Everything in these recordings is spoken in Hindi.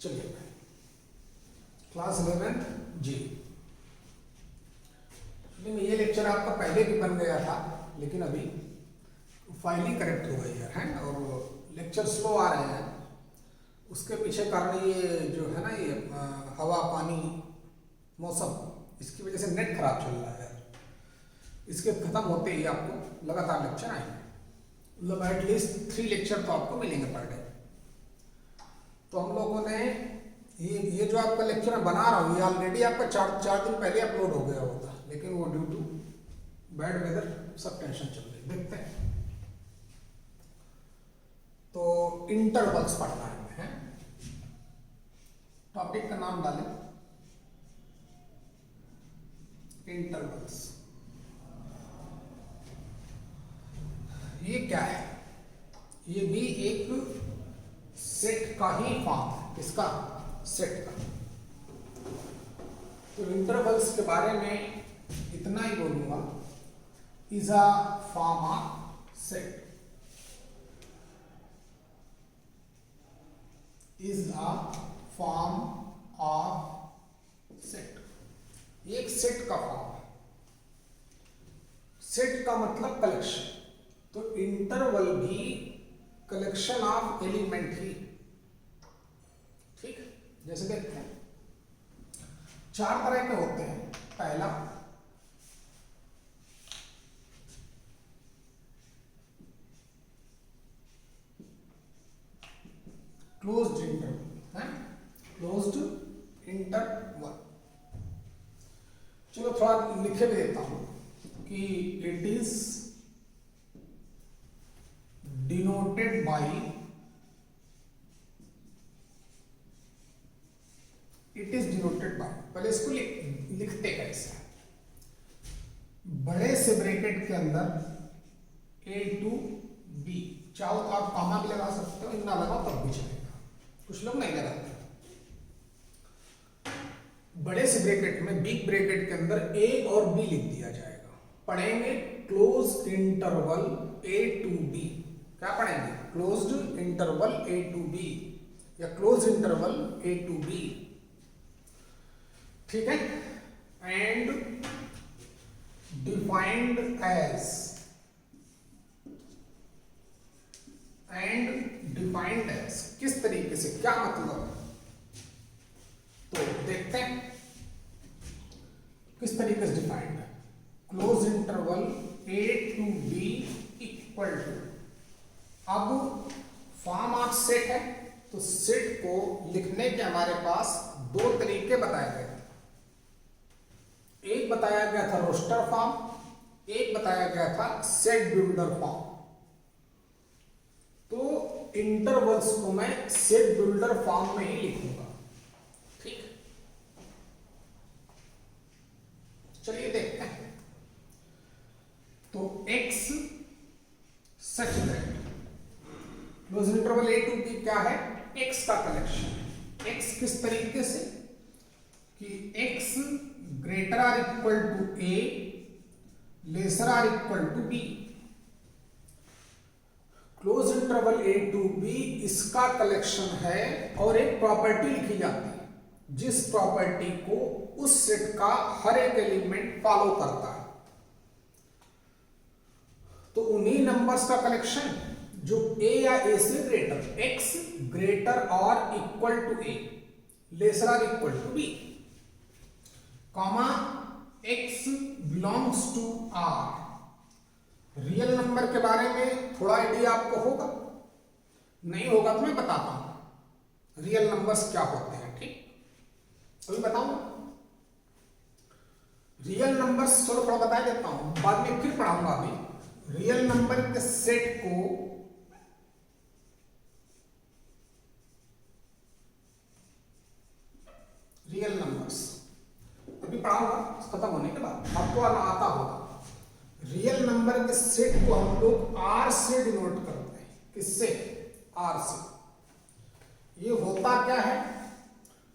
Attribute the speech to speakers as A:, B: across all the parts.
A: चलिए क्लास 11 जी। ये लेक्चर आपका पहले भी बन गया था, लेकिन अभी फाइल ही करेक्ट हो गई है और लेक्चर स्लो आ रहे हैं। उसके पीछे कारण ये जो है ना, ये हवा पानी मौसम, इसकी वजह से नेट खराब चल रहा है। इसके खत्म होते ही आपको लगातार लेक्चर आएंगे, मतलब एटलीस्ट 3 लेक्चर तो आपको मिलेंगे पर डे। तो हम लोगों ने ये जो आपका लेक्चर मैं बना रहा हूँ, ये ऑलरेडी आपका चार दिन पहले अपलोड हो गया होता, लेकिन वो ड्यू टू बैड वेदर सब टेंशन चल रही। देखते हैं। तो इंटरवल्स पढ़ना है। टॉपिक का नाम डालें इंटरवल्स। ये क्या है? ये भी एक सेट का ही फॉर्म है। किसका? सेट का। तो इंटरवल्स के बारे में इतना ही बोलूंगा, is a form of set, is a form of set. ये एक सेट का फॉर्म है। सेट का मतलब कलेक्शन, तो इंटरवल भी कलेक्शन ऑफ एलिमेंट ही। ठीक, जैसे देखते हैं 4 तरह के होते हैं। पहला क्लोज्ड इंटरवल है, क्लोज्ड इंटरवल। चलो थोड़ा लिखे भी देता हूं कि it is denoted by, it is denoted by. पहले इसको लिखते कैसे? बड़े से ब्रैकेट के अंदर A to B, चाहो तो आप कॉमा भी लगा सकते हो, इतना लगाओ तब भी चलेगा, कुछ लोग नहीं लगाते। बड़े से ब्रैकेट में, बिग ब्रैकेट के अंदर A और B लिख दिया जाएगा। पढ़ेंगे close interval A to B। क्या पढ़ेंगे? Closed interval A to B या close interval A to B। ठीक है। And defined as, and defined as किस तरीके से, क्या मतलब? तो देखते हैं किस तरीके से डिफाइंड है। Close interval A to B equal to, अब फॉर्म ऑफ सेट है, तो सेट को लिखने के हमारे पास 2 तरीके बताए गए। एक बताया गया था रोस्टर फॉर्म, एक बताया गया था सेट बिल्डर फॉर्म। तो इंटरवल्स को मैं सेट बिल्डर फॉर्म में ही लिखूंगा। ठीक, चलिए देखते हैं। तो x such that close interval A to B क्या है? x का कलेक्शन। x किस तरीके से कि x greater or equal to A, lesser or equal to B। Close interval A to B इसका कलेक्शन है, और एक प्रॉपर्टी लिखी जाती है जिस प्रॉपर्टी को उस सेट का हर एक एलिमेंट फॉलो करता है। तो उन्हीं नंबर्स का कलेक्शन जो A या A से ग्रेटर, x ग्रेटर और इक्वल टू A, लेसर और equal to B, comma x belongs to R। Real number के बारे में थोड़ा आइडिया आपको होगा, नहीं होगा तो मैं बताता हूं रियल नंबर्स क्या होते हैं। ठीक, अभी बताऊंगा रियल नंबर्स। चलो थोड़ा बता देता हूं, बाद में फिर पढ़ाऊंगा। अभी रियल नंबर के सेट को रियल नंबर्स अभी पढ़ाऊंगा, खत्म होने के बाद आपको आता होगा। रियल नंबर के सेट को हम लोग R से डिनोट करते हैं। किससे? R से। ये होता क्या है?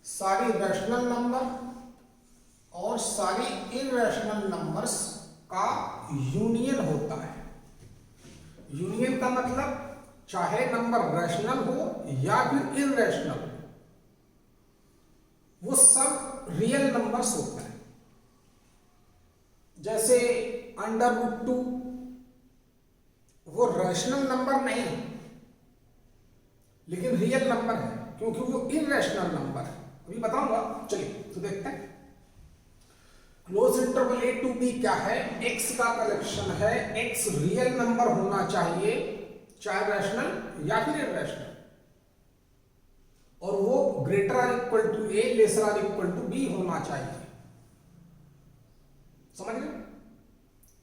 A: सारी रैशनल नंबर और सारी इरैशनल नंबर्स का यूनियन होता है। यूनियन का मतलब चाहे नंबर रैशनल हो या फिर इरैशनल हो, रियल नंबर्स होते हैं, जैसे √2 वो रैशनल नंबर नहीं है लेकिन रियल नंबर है क्योंकि वो इररेशनल नंबर है। अभी बताऊंगा, चलिए तो देखते हैं। Close interval A to B क्या है? एक्स का कलेक्शन है। एक्स रियल नंबर होना चाहिए, चाहे रैशनल या फिर इररेशनल, और वो greater or equal to A lesser or equal to B होना चाहिए। समझ गए?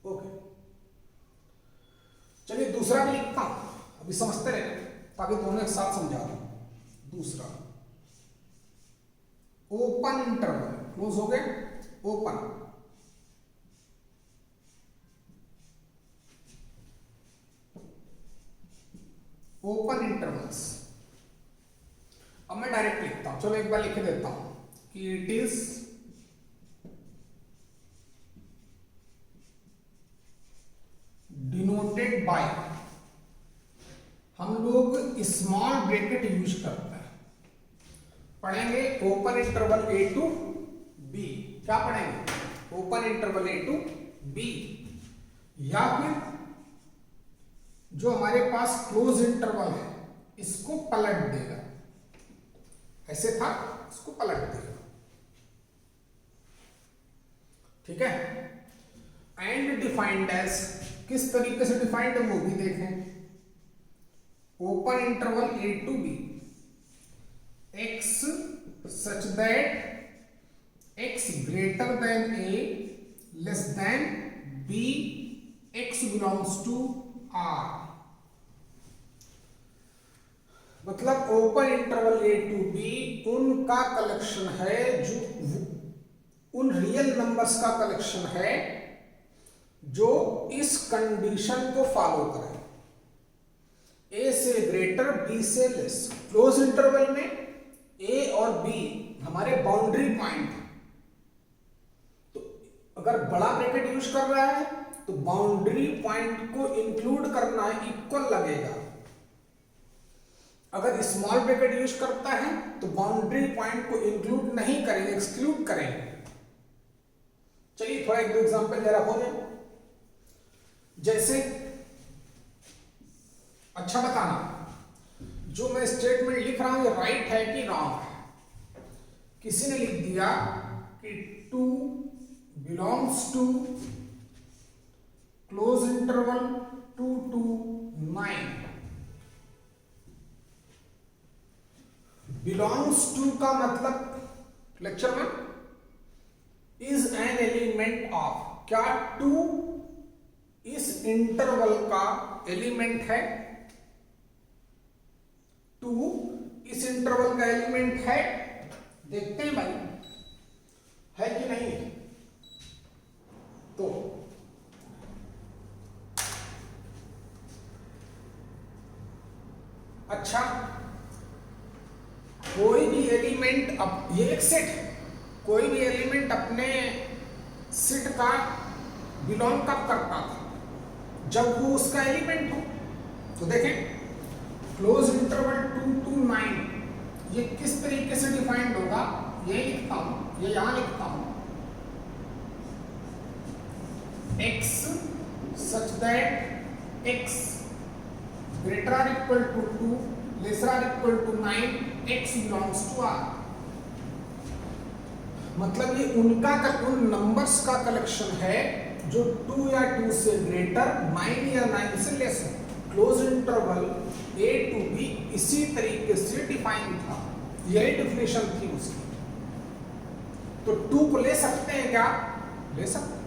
A: ओके, चलिए दूसरा भी लिखता हूं, अभी समझते रहे ताकि दोनों एक साथ समझा दूं। दूसरा ओपन इंटरवल, क्लोज हो गए, ओपन, ओपन इंटरवल्स। अब मैं डायरेक्ट लिखता हूं, चलो एक बार लिख देता हूं कि इट इज डिनोटेड बाय, हम लोग स्मॉल ब्रैकेट यूज करते हैं, पढ़ेंगे open interval A to B. क्या पढ़ेंगे? Open interval A to B, या फिर जो हमारे पास क्लोज इंटरवल है इसको पलट देगा, ऐसे था, इसको पलट देगा। ठीक है? एंड डिफाइंड एज, किस तरीके से डिफाइंड है वो भी देखें। Open interval A to B, X such that X greater than A less than B, X belongs to R. मतलब open interval A to B उनका कलेक्शन है, जो उन रियल नंबर्स का कलेक्शन है जो इस कंडीशन को फॉलो करें, ए से ग्रेटर बी से लेस। क्लोज इंटरवल में ए और बी हमारे बाउंड्री पॉइंट है, तो अगर बड़ा ब्रैकेट यूज कर रहा है तो बाउंड्री पॉइंट को इंक्लूड करना इक्वल लगेगा। अगर स्मॉल ब्रैकेट यूज करता है तो बाउंड्री पॉइंट को इंक्लूड नहीं करेंगे, एक्सक्लूड करेंगे। चलिए थोड़ा एक दो एग्जांपल जरा हो जाए। जैसे, अच्छा बताना, जो मैं स्टेटमेंट लिख रहा हूं ये राइट है कि रॉन्ग है। किसी ने लिख दिया कि 2 belongs to close interval 2 to 9। Belongs to का मतलब लेक्चर में इज एन एलिमेंट ऑफ, क्या 2 इस इंटरवल का एलिमेंट है? 2 इस इंटरवल का एलिमेंट है? देखते हैं भाई है कि नहीं है। तो अच्छा, कोई भी एलिमेंट, अब ये एक सेट है, कोई भी एलिमेंट अपने सेट का बिलोंग कब करता था? जब वो उसका एलिमेंट हो। तो देखें, क्लोज इंटरवल 2 to 9 ये किस तरीके से डिफाइंड होगा? ये लिखता हूं, ये यहां लिखता हूं, x such that x greater or equal to 2 lesser or equal to 9, x belongs to R। मतलब ये उन नंबर्स का कलेक्शन है जो 2 या 2 से ग्रेटर, 9 या 9 से लेस हो। Close interval A to B इसी तरीके से डिफाइन था, यही डेफिनेशन थी उसकी। तो 2 को ले सकते हैं क्या? ले सकते हैं।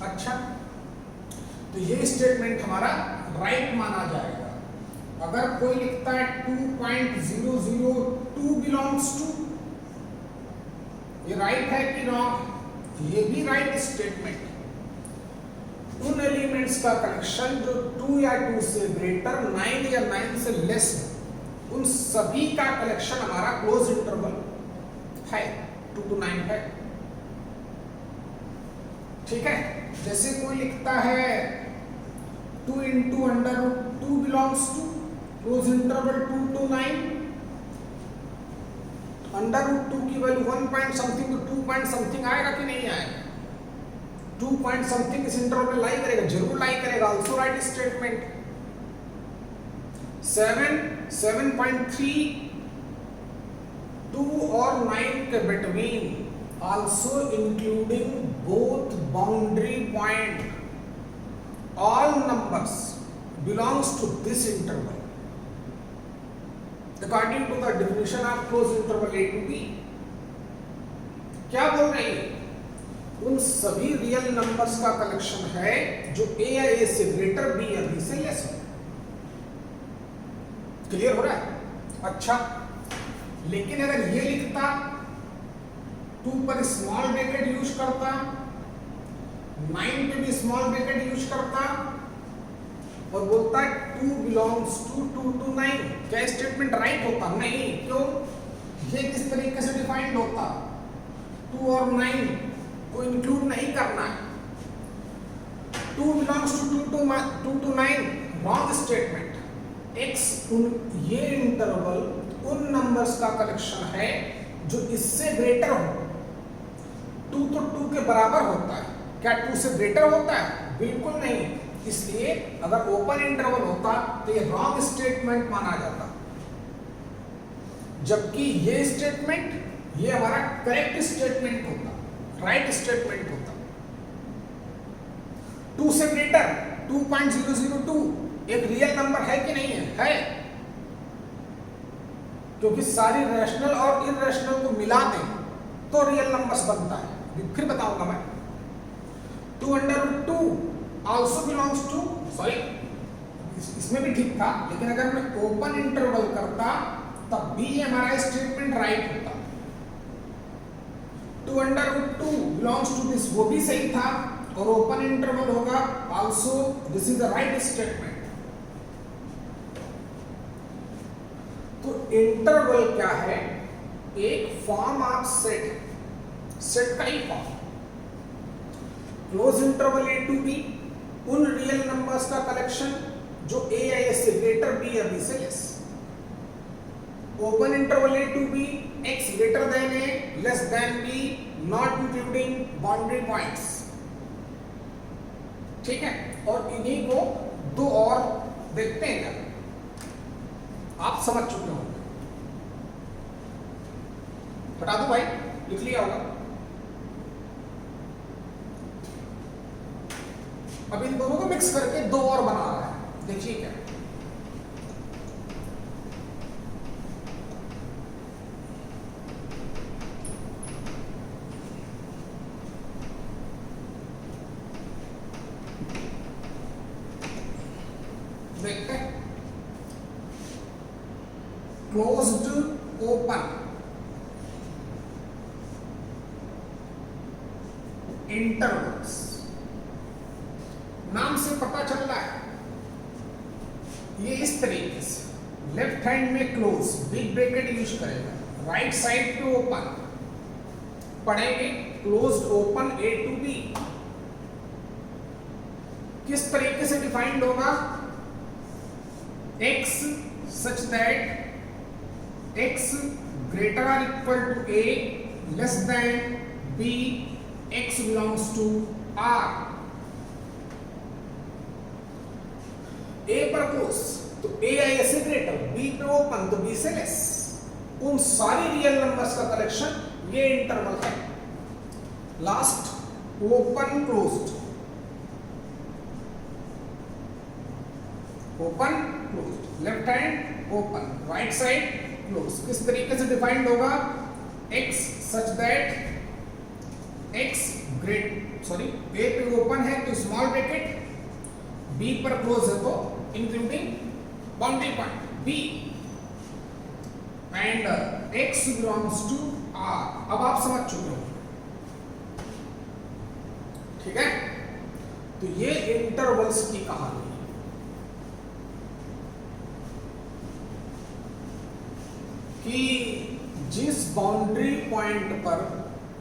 A: अच्छा, तो ये स्टेटमेंट हमारा राइट माना जाएगा। अगर कोई लिखता है 2.002 बिलोंग्स टू, ये राइट है कि रॉन्ग? ये भी राइट स्टेटमेंट। उन एलिमेंट्स का कलेक्शन जो 2 या 2 से ग्रेटर, 9 या 9 से लेस हो, उन सभी का कलेक्शन हमारा क्लोज इंटरवल है, 2 to 9 है। ठीक है? जैसे कोई लिखता है 2 into √2 belongs to, close interval 2 to 9, under root 2 की वैल्यू 1 पॉइंट समथिंग तो 2 पॉइंट समथिंग आएगा कि नहीं आएगा? 2 पॉइंट समथिंग इस इंटरवल में लाई करेगा, जरूर लाई करेगा। आल्सो राइट स्टेटमेंट 7.3 2 और 9 के between also including both boundary point, all numbers belongs to this interval according to the definition of closed interval a to b। क्या बोल रही है? उन सभी रियल नंबर्स का कलेक्शन है जो a या a से ग्रेटर, b या b से लेस हो। क्लियर हो रहा है? अच्छा, लेकिन अगर ये लिखता 2 पर स्मॉल ब्रैकेट यूज करता, 9 पे भी स्मॉल ब्रैकेट यूज करता और बोलता 2 बिलोंग्स टू 2 to 9, क्या स्टेटमेंट राइट होता? नहीं। क्यों? ये किस तरीके से डिफाइंड होता? 2 और 9 को इंक्लूड नहीं करना है। 2 belongs to 2 to 9 wrong statement. x ये इंटरवल उन नंबर्स का कलेक्शन है जो इससे ग्रेटर हो। 2 तो 2 के बराबर होता है, क्या 2 से ग्रेटर होता है? बिल्कुल नहीं। इसलिए अगर ओपन इंटरवल होता तो ये रॉन्ग स्टेटमेंट माना जाता, जबकि ये स्टेटमेंट ये हमारा करेक्ट स्टेटमेंट होता, राइट स्टेटमेंट होता। 2 से ग्रेटर 2.002 एक रियल नंबर है कि नहीं है? है, क्योंकि सारी रैशनल और इररेशनल को मिला दें तो रियल नंबर्स बनता है। फिर बताऊंगा मैं। 2 under root 2 also belongs to, sorry इसमें भी ठीक था, लेकिन अगर मैं ओपन इंटरवल करता तब भी हमारा स्टेटमेंट राइट होता। 2 under root 2 belongs to this, वो भी सही था और ओपन इंटरवल होगा also, this is the right statement. तो इंटरवल क्या है? एक फॉर्म ऑफ सेट, सेट का ही फॉर्म। Close interval a to b उन रियल नंबर्स का कलेक्शन जो a या a से ग्रेटर, b या b से less. Open interval a to b x greater than a less than b not including boundary points. ठीक है, और इन्हीं को दो और देखते हैं क्या, आप समझ चुके होंगे। हटा दो भाई, लिख लिया होगा। अब इन दोनों को मिक्स करके दो और बना रहा है, देखिए क्या। देखते हैं, क्लोज्ड ओपन इंटरवल्स, नाम से पता चल रहा है ये इस तरीके से लेफ्ट हैंड में क्लोज बिग ब्रैकेट यूज करेगा, राइट साइड पे ओपन पढ़ेंगे, closed open a to b। किस तरीके से डिफाइंड होगा? x such that x greater or equal to a less than b, x belongs to r। a पर क्लोज तो a या a से ग्रेटर, b पे ओपन तो b से लेस। उन सारी रियल नंबर्स का कलेक्शन ये इंटरवल है। Last open closed, open closed, left hand open, right side close. किस तरीके से डिफाइंड होगा? x such that x great, sorry a पे ओपन है तो स्मॉल ब्रैकेट, b पर क्लोज है तो including boundary point b, and x belongs to r। अब आप समझ चुके हो, ठीक है? तो ये इंटरवल्स की कहानी है। कि जिस बाउंड्री पॉइंट पर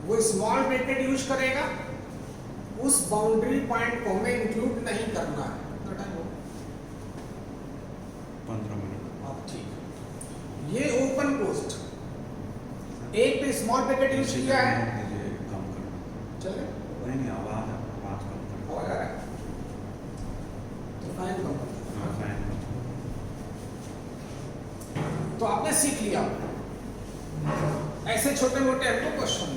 A: वो स्मॉल ब्रैकेट यूज करेगा उस बाउंड्री पॉइंट को हमें इंक्लूड नहीं करना है।
B: 15 मिनट।
A: आप ठीक, ये ओपन क्लोज्ड एक पे स्मॉल ब्रैकेट यूज किया है,
B: कम कर।
A: चल
B: नहीं आवाज कम कर।
A: आवाज आ रहा है तो फैन कम कर। तो आपने सीख लिया ऐसे छोटे मोटे आपको क्वेश्चन।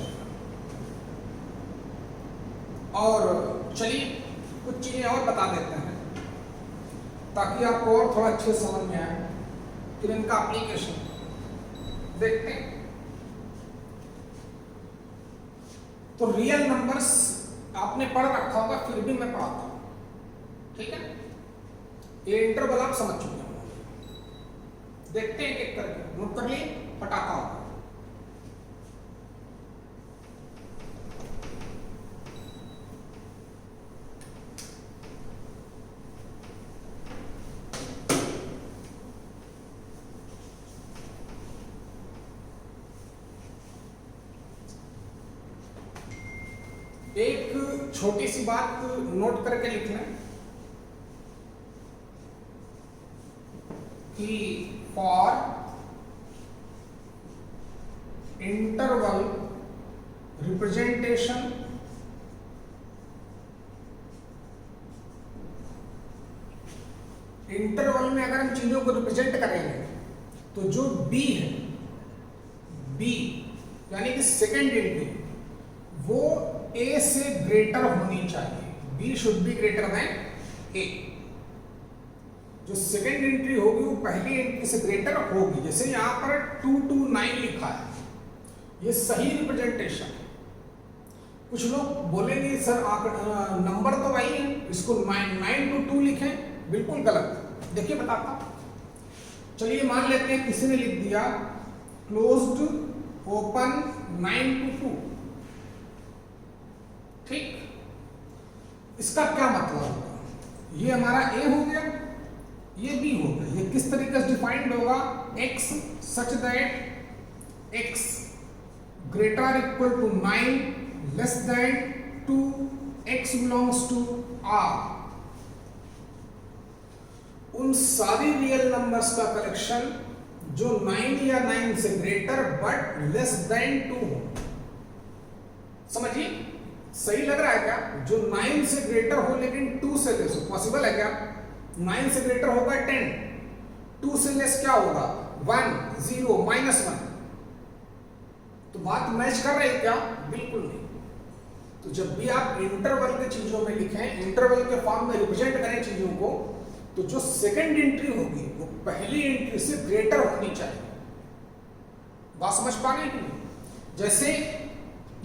A: और चलिए कुछ चीजें और बता देते हैं ताकि आपको और थोड़ा अच्छे समझ में आए, फिर इनका एप्लीकेशन देखते हैं। तो रियल नंबर्स आपने पढ़ रखा होगा, फिर भी मैं पढ़ाता हूं, ठीक है। ये इंटरवल आप समझ चुके हैं, देखते हैं एक करके, नोट कर लिए, पटाखा होगा। एक छोटी सी बात नोट करके लिख लें कि फॉर इंटरवल रिप्रेजेंटेशन इंटरवल में अगर हम चीजों को रिप्रेजेंट करेंगे तो जो बी है, बी यानी कि सेकेंड एंट्री, वो ए से ग्रेटर होनी चाहिए। B should be greater than A. जो सेकेंड एंट्री होगी वो पहली एंट्री से ग्रेटर होगी। जैसे यहां पर 229 लिखा है, ये सही रिप्रेजेंटेशन है। कुछ लोग बोलेंगे सर नंबर तो वही है, इसको 9 to 2 लिखें, बिल्कुल गलत। देखिए बताता हूं। चलिए मान लेते हैं किसी ने लिख दिया क्लोज्ड ओपन 9 to 2, ठीक। इसका क्या मतलब होगा? ये हमारा ए हो गया, ये बी हो गया। ये किस तरीके से डिफाइंड होगा? x such that x greater और equal to 9 less than 2, x belongs to r। उन सारी रियल नंबर्स का कलेक्शन जो 9 या 9 से ग्रेटर बट लेस देन 2 हो। समझिए, सही लग रहा है क्या? जो 9 से ग्रेटर हो लेकिन 2 से लेस हो, पॉसिबल है क्या? 9 से ग्रेटर होगा 10, 2 से लेस क्या होगा? 1, 0, -1। तो बात मैच कर रही है क्या? बिल्कुल नहीं। तो जब भी आप इंटरवल के चीजों में लिखें, इंटरवल के फॉर्म में रिप्रेजेंट करें चीजों को, तो जो सेकंड एंट्री होगी वो पहली एंट्री से ग्रेटर होनी चाहिए। बात समझ पा रहे हैं? जैसे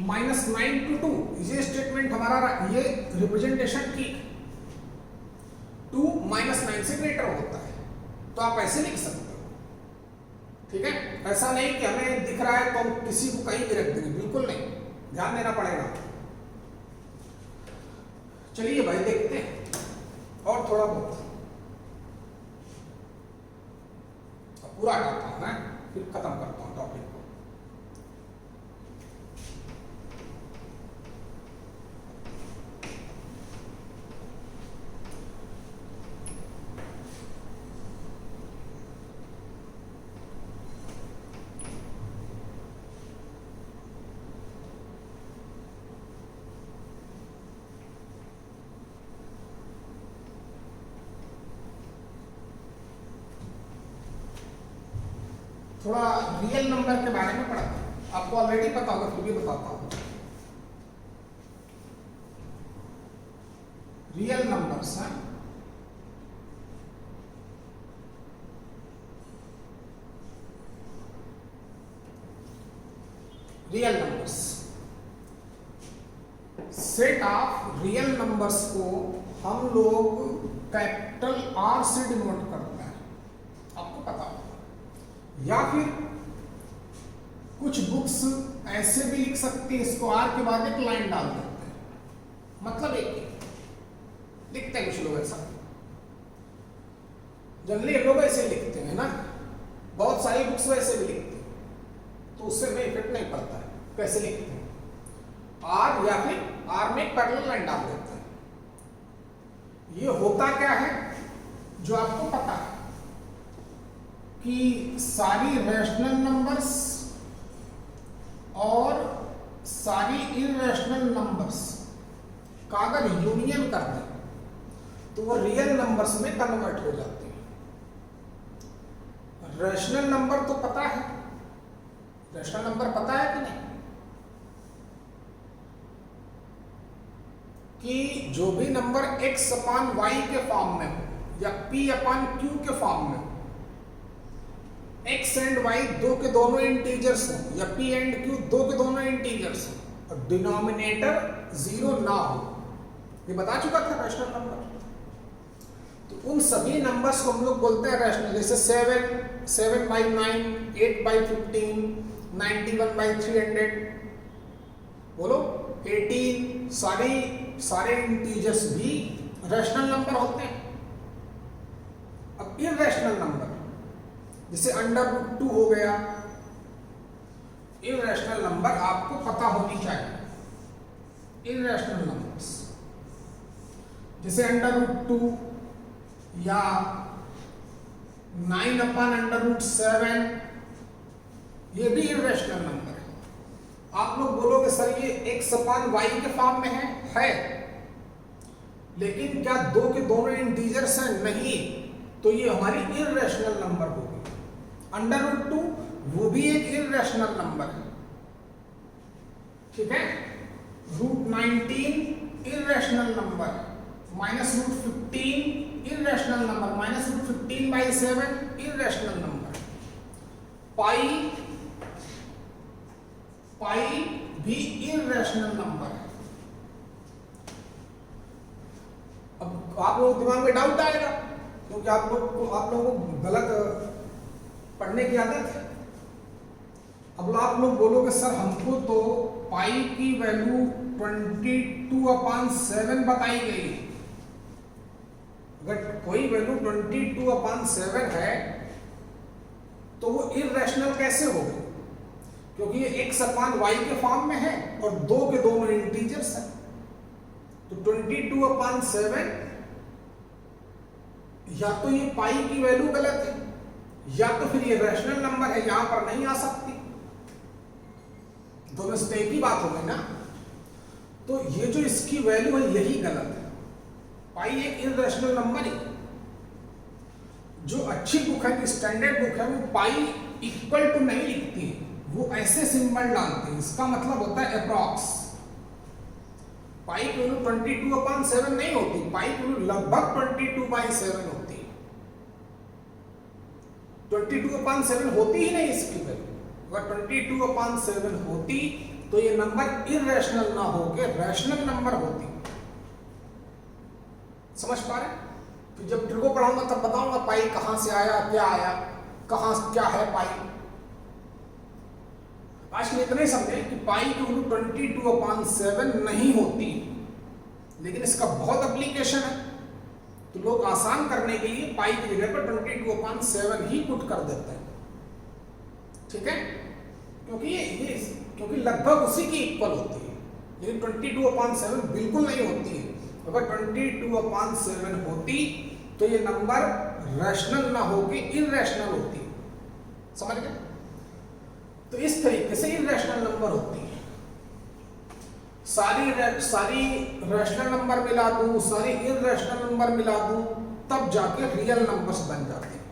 A: -9 to 2, ये स्टेटमेंट हमारा, ये रिप्रेजेंटेशन ठीक, 2 -9 से ग्रेटर होता है, तो आप ऐसे लिख सकते हो, ठीक है। ऐसा नहीं कि हमें दिख रहा है तो हम किसी को कहीं भी रख देंगे, बिल्कुल नहीं, ध्यान देना पड़ेगा। चलिए भाई देखते हैं और थोड़ा बहुत पूरा करता हूं मैं, फिर खत्म करता हूं टॉपिक को। थोड़ा रियल नंबर के बारे में पढ़ा, आपको ऑलरेडी पता होगा, फिर भी बताता हूं। रियल नंबर्स हैं, real numbers, set of real numbers को हम लोग कैपिटल आर से डिनोट करते हैं, आपको पता होगा। या फिर कुछ बुक्स ऐसे भी लिख सकती है, इसको आर के बाद एक लाइन डाल देते हैं, मतलब एक लिखते हैं कुछ लोग ऐसा, जनरली लोग ऐसे लिखते हैं ना, बहुत सारी बुक्स वैसे भी लिखते हैं, तो उससे में इफेक्ट नहीं पड़ता है। कैसे लिखते हैं? आर या फिर आर में पैरेलल लाइन डाल देते हैं। ये होता क्या है जो आपको पता है कि सारी रैशनल नंबर्स सारी इरेशनल नंबर्स का अगर यूनियन कर दें तो वो रियल नंबर्स में कन्वर्ट हो जाते हैं। रैशनल नंबर तो पता है, रैशनल नंबर पता है कि नहीं, कि जो भी नंबर x अपान y के फॉर्म में हो या p अपान q के फॉर्म में हो, x एंड y दो के दोनों इंटीजर्स हो या p एंड q दो के दोनों इंटीजर्स हो और डिनोमिनेटर जीरो ना हो, ये बता चुका था रैशनल नंबर। तो उन सभी नंबर्स को हम लोग बोलते हैं रैशनल, जैसे 7/9, 8/15, 91/300, बोलो 18, सारे इंटीजर्स भी रैशनल नंबर होते हैं। अब इरैशनल नंबर जैसे √2 हो गया, इरैशनल नंबर आपको पता होनी चाहिए। इरैशनल नंबर्स जैसे √2 या 9/√7, ये भी इरैशनल नंबर है। आप लोग बोलोगे सर ये x अपान y के फॉर्म में है, लेकिन क्या दो के दोनों इंटीजर्स हैं? नहीं, तो ये हमारी इरैशनल नंबर होगी। √2 वो भी एक इरैशनल नंबर है, ठीक है। √19 irrational number, -√15 irrational number, -√15/7 irrational number, pi भी इरैशनल नंबर है। अब आप लोगों के दिमाग में डाउट आएगा, क्योंकि आप लोगों को गलत पढ़ने की आदत है। अब आप लोग बोलोगे सर हमको तो पाई की वैल्यू 22/7 बताई गई है। अगर कोई वैल्यू 22/7 है तो वो इरैशनल कैसे होगी? क्योंकि ये x अपान y के फॉर्म में है और दो के दोनों इंटीजर्स हैं। तो 22/7 या तो ये पाई की वैल्यू गलत है या तो फिर ये रैशनल नंबर है, यहां पर नहीं आ सकती। दोनों से एक ही बात हो गई ना। तो ये जो इसकी वैल्यू है यही गलत है। पाई एक इरैशनल नंबर है। जो अच्छी बुक है, स्टैंडर्ड बुक है, वो पाई इक्वल टू नहीं लिखती है, वो ऐसे सिंबल डालते हैं। इसका मतलब होता है अप्रॉक्स। पाई की वैल्यू 22/7 नहीं होती, पाई की वैल्यू लगभग 22/7 होती है। 22/7 होती ही नहीं इसकी वैल्यू। अगर 22/7 होती तो ये नंबर इरैशनल ना होके रैशनल नंबर होती। समझ पा रहे? तो जब ट्रिको पढ़ाऊंगा तब बताऊंगा पाई कहां से आया, क्या आया, कहां क्या है पाई। आज में इतना ही समझे कि पाई की वैल्यू 22/7 नहीं होती, लेकिन इसका बहुत एप्लीकेशन है। तो लोग आसान करने के लिए पाई की जगह पर 22/7 ही पुट कर देते हैं, ठीक है। क्योंकि लगभग उसी की इक्वल होती है, लेकिन 22/7 बिल्कुल नहीं होती है। अगर 22/7 होती तो ये नंबर रैशनल ना होके इरैशनल होती। समझ गए? तो इस तरीके से इरैशनल नंबर होती है। सारी रैशनल नंबर मिला दूं, सारी इरैशनल नंबर मिला दूं, तब जाके रियल नंबर्स बन जाते हैं।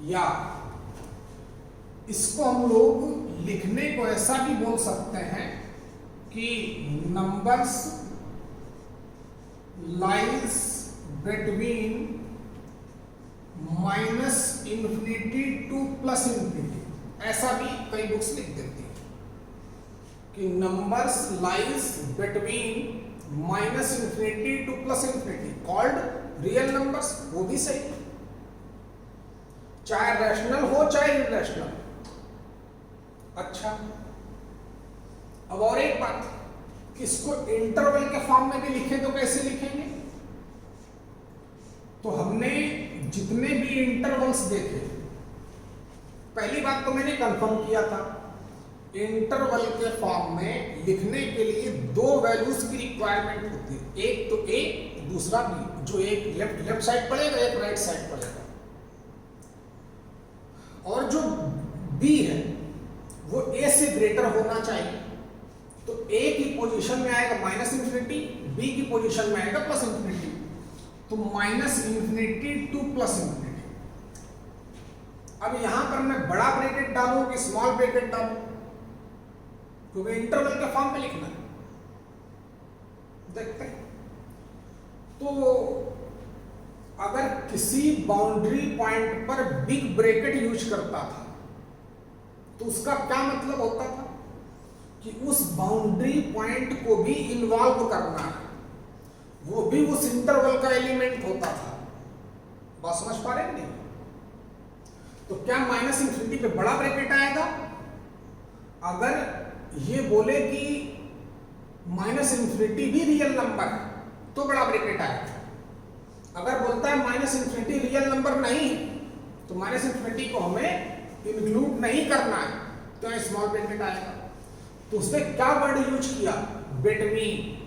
A: या इसको हम लोग लिखने को ऐसा भी बोल सकते हैं कि नंबर्स लाइज बिटवीन -∞ टू +∞। ऐसा भी कई बुक्स लिख देती है कि numbers lies between -∞ to +∞, called real numbers. वो भी सही, चाहे रैशनल हो चाहे इरैशनल। अच्छा, अब और एक बात कि इसको इंटरवल के फॉर्म में भी लिखे तो कैसे लिखेंगे? तो हमने जितने भी इंटरवल्स देखे, पहली बात तो मैंने कंफर्म किया था, इंटरवल के फॉर्म में लिखने के लिए दो वैल्यूज की रिक्वायरमेंट होती है, एक तो ए, दूसरा बी। जो एक लेफ्ट साइड पड़ेगा, एक राइट साइड पड़ेगा। और जो बी है वो ए से ग्रेटर होना चाहिए। तो ए की पोजीशन में आएगा माइनस इंफिनिटी, बी की पोजीशन में आएगा प्लस इंफिनिटी। तो minus infinity two plus infinity. अब यहां पर मैं बड़ा ब्रैकेट डालूं कि स्मॉल ब्रैकेट डालूं, क्योंकि इंटरवल के फॉर्म में लिखना है। देखते हैं। तो अगर किसी बाउंड्री पॉइंट पर बिग ब्रैकेट यूज करता था तो उसका क्या मतलब होता था कि उस बाउंड्री पॉइंट को भी इन्वॉल्व करना है, वो भी उस इंटरवल का एलिमेंट होता था। बात समझ पा रहे हैं नहीं? तो क्या माइनस इंफिनिटी पे बड़ा ब्रैकेट आएगा? अगर ये बोले कि माइनस इंफिनिटी भी रियल नंबर है तो बड़ा ब्रैकेट आएगा। अगर बोलता है माइनस इंफिनिटी रियल नंबर नहीं तो माइनस इंफिनिटी को हमें इंक्लूड नहीं करना है, तो स्मॉल ब्रैकेट आएगा। तो उसने क्या वर्ड यूज किया? बिटवीन।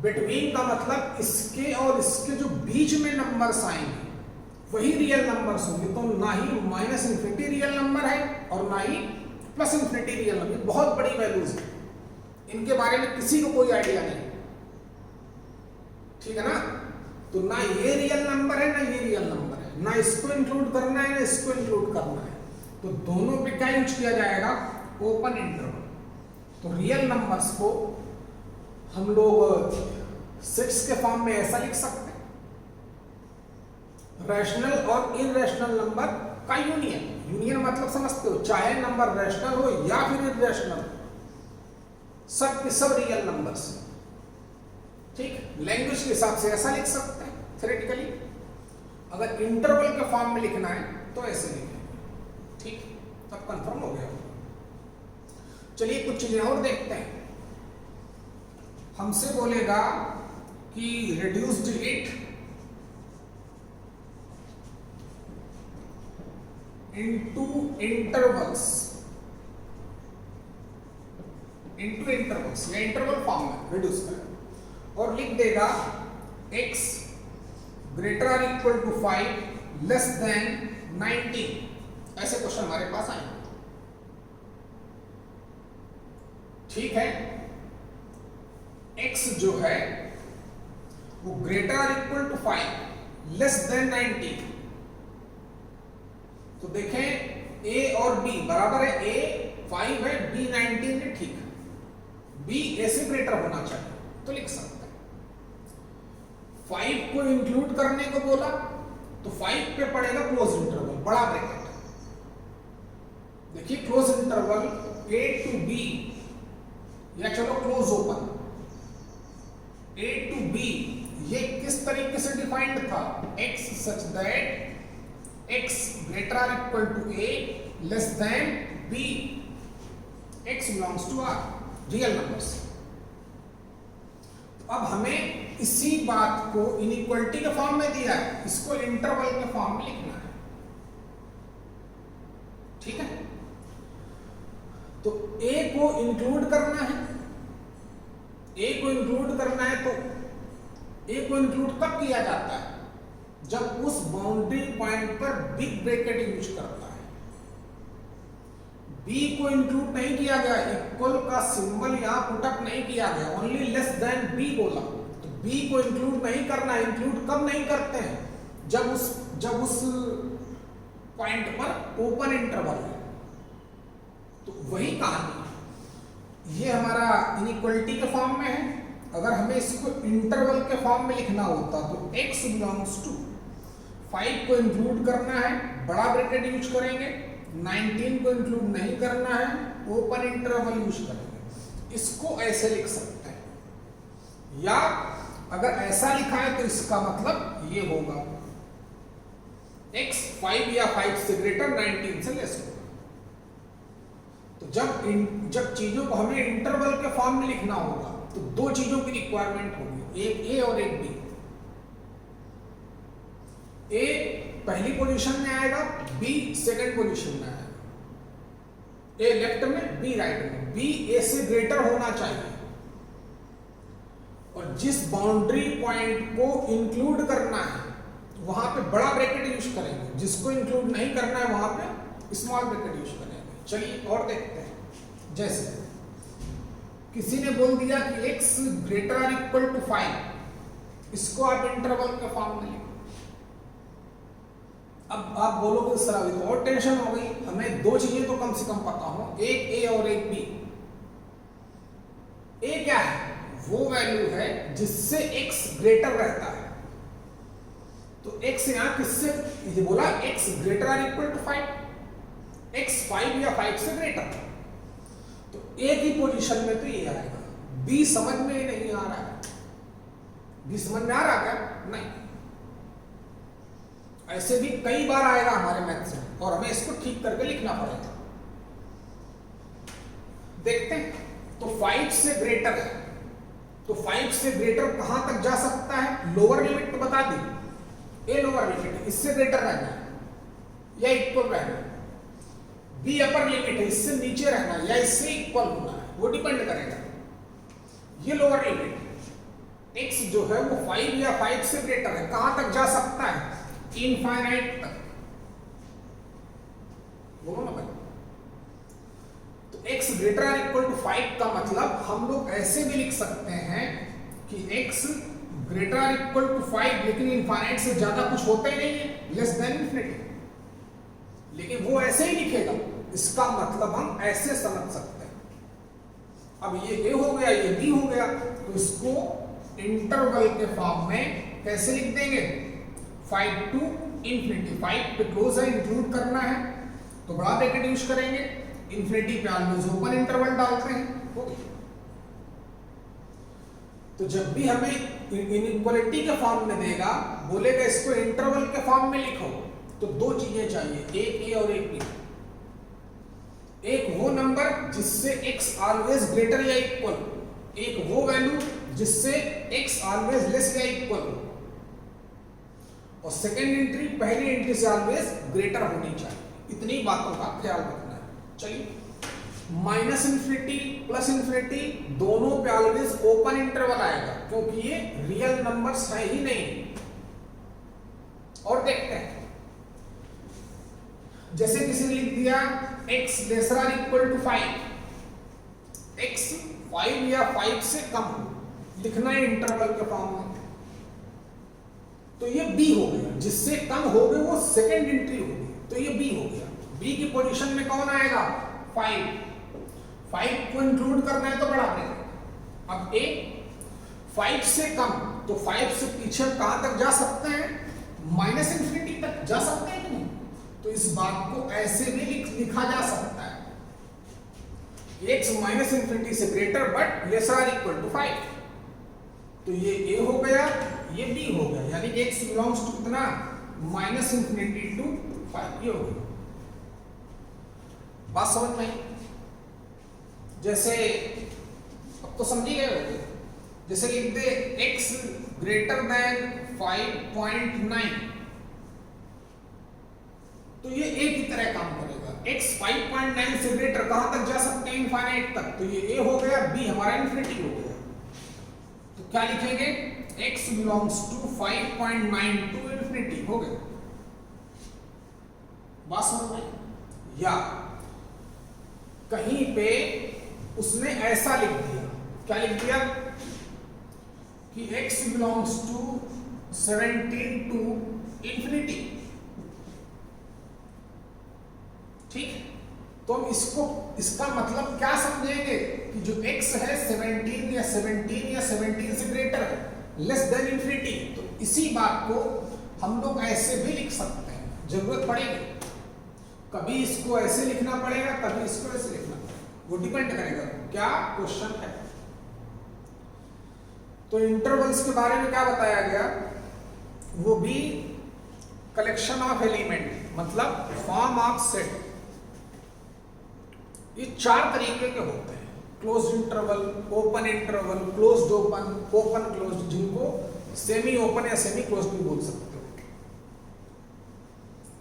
A: बिटवीन का मतलब इसके और इसके जो बीच में नंबर्स आएंगे वही रियल नंबर्स होंगे। तो ना ही माइनस इंफिनिटी रियल नंबर है और ना ही प्लस इंफिनिटी रियल नंबर। बहुत बड़ी वैल्यूज है, इनके बारे में किसी को कोई आइडिया नहीं, ठीक है ना? तो ना ये रियल नंबर है ना ये रियल नंबर है, ना इसको इंक्लूड करना है ना इसको इंक्लूड करना है। तो दोनों पे क्या यूज किया जाएगा? Open interval. तो रियल नंबर्स को हम लोग सेट्स के फॉर्म में ऐसा लिख सकते हैं, रैशनल और इररेशनल नंबर का यूनियन। यूनियन मतलब समझते हो, चाहे नंबर रैशनल हो या फिर इररेशनल, सब के सब रियल नंबर्स। ठीक, लैंग्वेज के हिसाब से ऐसा लिख सकते हैं थ्योरेटिकली। अगर इंटरवल के फॉर्म में लिखना है तो ऐसे लिखेंगे। ठीक, तब कंफर्म हो गया। चलिए कुछ चीजें और देखते हैं। हमसे बोलेगा कि रिड्यूस्ड इट इनटू इंटरवल्स, या इंटरवल फॉर्म में रिड्यूस करें और लिख देगा x greater or equal to 5 less than 90। ऐसे क्वेश्चन हमारे पास आए। ठीक है, x जो है वो greater or equal to 5 less than 90। तो देखें a और b बराबर है, a 5 है b 19 है। ठीक है, b a से ग्रेटर होना चाहिए तो लिख सकते हैं। 5 को इंक्लूड करने को बोला तो 5 पे पड़ेगा क्लोज इंटरवल, बड़ा ब्रैकेट। देखिए close interval a to b, या चलो close open a to b, ये किस तरीके से डिफाइंड था? x such that x greater or equal to a less than b, x belongs to r, real numbers. तो अब हमें इसी बात को इनइक्वालिटी के फॉर्म में दिया है, इसको इंटरवल के फॉर्म में लिखना है। ठीक है, तो a को इंक्लूड करना है, a को इंक्लूड करना है। तो a को इंक्लूड कब किया जाता है? जब उस बाउंड्री पॉइंट पर बिग ब्रैकेट यूज करता है। b को इंक्लूड नहीं किया गया, इक्वल का सिंबल यहां पुटअप नहीं किया गया, ओनली लेस देन b बोला। तो b को इंक्लूड नहीं करना। इंक्लूड कब नहीं करते हैं? जब उस पॉइंट पर ओपन इंटरवल है। तो वही कहानी, ये हमारा इनइक्वालिटी के फॉर्म में है। अगर हमें इसको इंटरवल के फॉर्म में लिखना होता तो x बिलोंग्स टू 5 को इंक्लूड करना है, बड़ा ब्रैकेट यूज करेंगे। 19 को इंक्लूड नहीं करना है, ओपन इंटरवल यूज करेंगे। इसको ऐसे लिख सकते हैं, या अगर ऐसा लिखा है तो इसका मतलब ये होगा x 5 या 5 से ग्रेटर 19 से लेस होगा। तो जब चीजों को हमें इंटरवल के फॉर्म में लिखना होगा तो दो चीजों की रिक्वायरमेंट होगी, एक a और एक b। a पहली पोजीशन में आएगा, b सेकंड पोजीशन में आएगा। a लेफ्ट में, b राइट में। b a से ग्रेटर होना चाहिए। और जिस बाउंड्री पॉइंट को इंक्लूड करना है वहां पे बड़ा ब्रैकेट यूज करेंगे, जिसको इंक्लूड नहीं करना है वहां पे स्मॉल ब्रैकेट यूज करेंगे। चलिए और देखते हैं, जैसे किसी ने बोल दिया कि x ग्रेटर और इक्वल टू 5, इसको आप इंटरवल के फॉर्म में लिखो। अब आप बोलोगे सर अभी तो और टेंशन हो गई, हमें दो चीजें तो कम से कम पता हो, एक a और एक b। a क्या है? वो वैल्यू है जिससे x ग्रेटर रहता है। तो x यहां किससे, ये बोला x ग्रेटर और इक्वल टू 5, x 5 या 5 से ग्रेटर। तो a की पोजीशन में तो ये आएगा, b समझ में ही नहीं आ रहा है। b समझ में आ रहा क्या? नहीं। ऐसे भी कई बार आएगा हमारे मैथ्स में और हमें इसको ठीक करके लिखना पड़ेगा। देखते हैं, तो 5 से ग्रेटर है, तो 5 से ग्रेटर कहां तक जा सकता है? लोअर लिमिट तो बता दी, ए लोअर लिमिट है, इससे ग्रेटर रहना है या इक्वल रहना है। बी अपर लिमिट है, इससे नीचे रहना है या इससे इक्वल होना है, वो डिपेंड करेगा। ये लोअर लिमिट एक्स जो है वो 5 या 5 से ग्रेटर है, कहां तक जा सकता है? इनफाइनाइट तक। बोलो ना भाई। तो x ग्रेटर और इक्वल टू 5 का मतलब हम लोग ऐसे भी लिख सकते हैं कि x ग्रेटर और इक्वल टू 5, लेकिन इनफाइनाइट से ज्यादा कुछ होता ही नहीं है, लेस देन इन्फिनिटी। लेकिन वो ऐसे ही लिखेगा, इसका मतलब हम ऐसे समझ सकते हैं। अब ये a हो गया, ये b हो गया, तो इसको इंटरवल के फॉर्म में कैसे लिख देंगे? 5 टू इंफिनिटी। 5 पे क्लोज है, इंक्लूड करना है तो बड़ा ब्रैकेट यूज करेंगे, इंफिनिटी पे ऑलवेज ओपन इंटरवल डालते हैं। ओके, तो जब भी हमें इनइक्वालिटी के फॉर्म में देगा, बोलेगा इसको इंटरवल के फॉर्म में लिखो, तो दो चीजें चाहिए, एक ए और एक बी। एक वो नंबर जिससे x ऑलवेज ग्रेटर या इक्वल, एक वो वैल्यू जिससे x ऑलवेज लेस या इक्वल, और सेकेंड एंट्री पहली एंट्री से ऑलवेज ग्रेटर होनी चाहिए। इतनी बातों का ख्याल रखना है। चलिए, माइनस इंफिनिटी प्लस इंफिनिटी दोनों पे ऑलवेज ओपन इंटरवल आएगा, क्योंकि ये रियल नंबर्स है ही नहीं। और देखते हैं, जैसे किसी ने लिख दिया x लेसर और इक्वल टू 5, x 5 या 5 से कम लिखना है इंटरवल के फॉर्म में, तो ये b हो गया। जिससे कम हो गए वो सेकेंड एंट्री होगी, तो ये b हो गया। b की पोजीशन में कौन आएगा? 5 को इंक्लूड करना है तो बड़ा ब्रैकेट। अब a 5 से कम, तो 5 से पीछे कहां तक जा सकते हैं? माइनस इंफिनिटी तक जा सकते हैं कि नहीं? तो इस बात को ऐसे भी लिखा जा सकता है, x माइनस इंफिनिटी से ग्रेटर बट लेसर और इक्वल टू 5। तो ये a हो गया, ये b हो गया, यानी कि x बिलोंग्स टू कितना? Minus infinity to 5। ये हो गया। बात समझ में आई? जैसे अब तो समझ गए होंगे, जैसे लिख दे x ग्रेटर देन 5.9, तो ये a की तरह काम करेगा। x 5.9 से ग्रेटर कहां तक जा सकते हैं? इनफाइनाइट तक। तो ये a हो गया, b हमारा इन्फिनिटी हो गया। तो क्या लिखेंगे? x belongs to 5.9 to infinity हो गया। बात समझ में? या कहीं पे उसने ऐसा लिख दिया, क्या लिख दिया कि x belongs to 17 to infinity. ठीक, तो हम इसका मतलब क्या समझेंगे कि जो x है 17 या 17 से ग्रेटर है, लेस देन इन्फिनिटी। तो इसी बात को हम लोग ऐसे भी लिख सकते हैं, जरूरत पड़ेगी कभी इसको ऐसे लिखना पड़ेगा, कभी इसको ऐसे लिखना पड़ेगा, वो डिपेंड करेगा क्या क्वेश्चन है। तो इंटरवल्स के बारे में क्या बताया गया? वो भी कलेक्शन ऑफ एलिमेंट, मतलब फॉर्म ऑफ सेट। ये 4 तरीके के होते हैं, closed interval, open interval, closed open, open closed, जिनको सेमी ओपन या सेमी क्लोज्ड भी बोल सकते हो।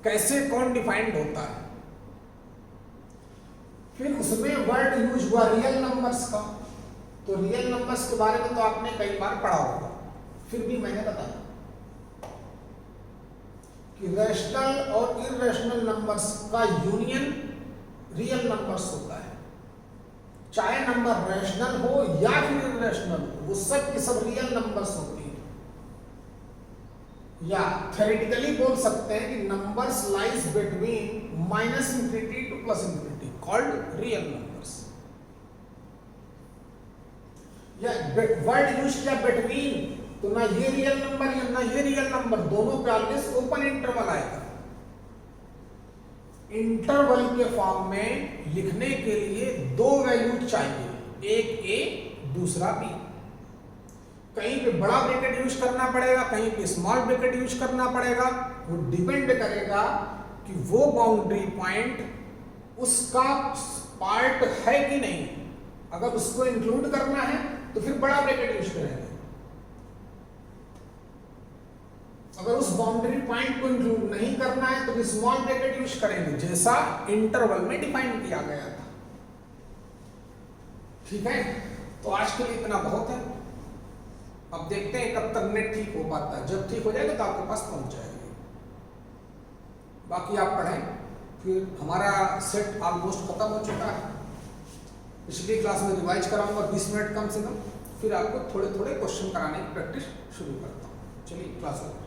A: कैसे कौन डिफाइंड होता है? फिर उसमें वर्ड यूज हुआ रियल नंबर्स का। तो रियल नंबर्स के बारे में तो आपने कई बार पढ़ा होगा, फिर भी मैंने बताया कि रैशनल और इररेशनल नंबर्स का यूनियन रियल नंबर्स होता है, चाहे नंबर रैशनल हो या फिर इररेशनल हो, वो सब के सब रियल नंबर्स होते हैं। या थ्योरेटिकली बोल सकते हैं कि numbers lies between minus infinity two plus infinity called real numbers. या वर्ड यूज किया बिटवीन, तो ना ये रियल नंबर या ना ये रियल नंबर, दोनों पे ऑलवेज ओपन इंटरवल आएगा। इंटरवल के फॉर्म में लिखने के लिए दो वैल्यू चाहिए, एक ए दूसरा बी। कहीं पे बड़ा ब्रैकेट यूज करना पड़ेगा, कहीं पे स्मॉल ब्रैकेट यूज करना पड़ेगा, वो डिपेंड करेगा कि वो बाउंड्री पॉइंट उसका पार्ट है कि नहीं। अगर उसको इंक्लूड करना है तो फिर बड़ा ब्रैकेट यूज करेंगे, अगर उस बाउंड्री पॉइंट को इंक्लूड नहीं करना है तो स्मॉल ब्रैकेट यूज करेंगे, जैसा इंटरवल में डिफाइन किया गया था। ठीक है, तो आज के लिए इतना बहुत है। अब देखते हैं कब तक नेट ठीक हो पाता है, जब ठीक हो जाएगा तो आपके पास पहुंच जाएगी। बाकी आप पढ़ें, फिर हमारा सेट ऑलमोस्ट खत्म हो चुका है। पिछली क्लास में रिवाइज कराऊंगा 20 मिनट कम से कम, फिर आपको थोड़े थोड़े क्वेश्चन कराने की प्रैक्टिस शुरू करता हूँ। चलिए क्लास बंद।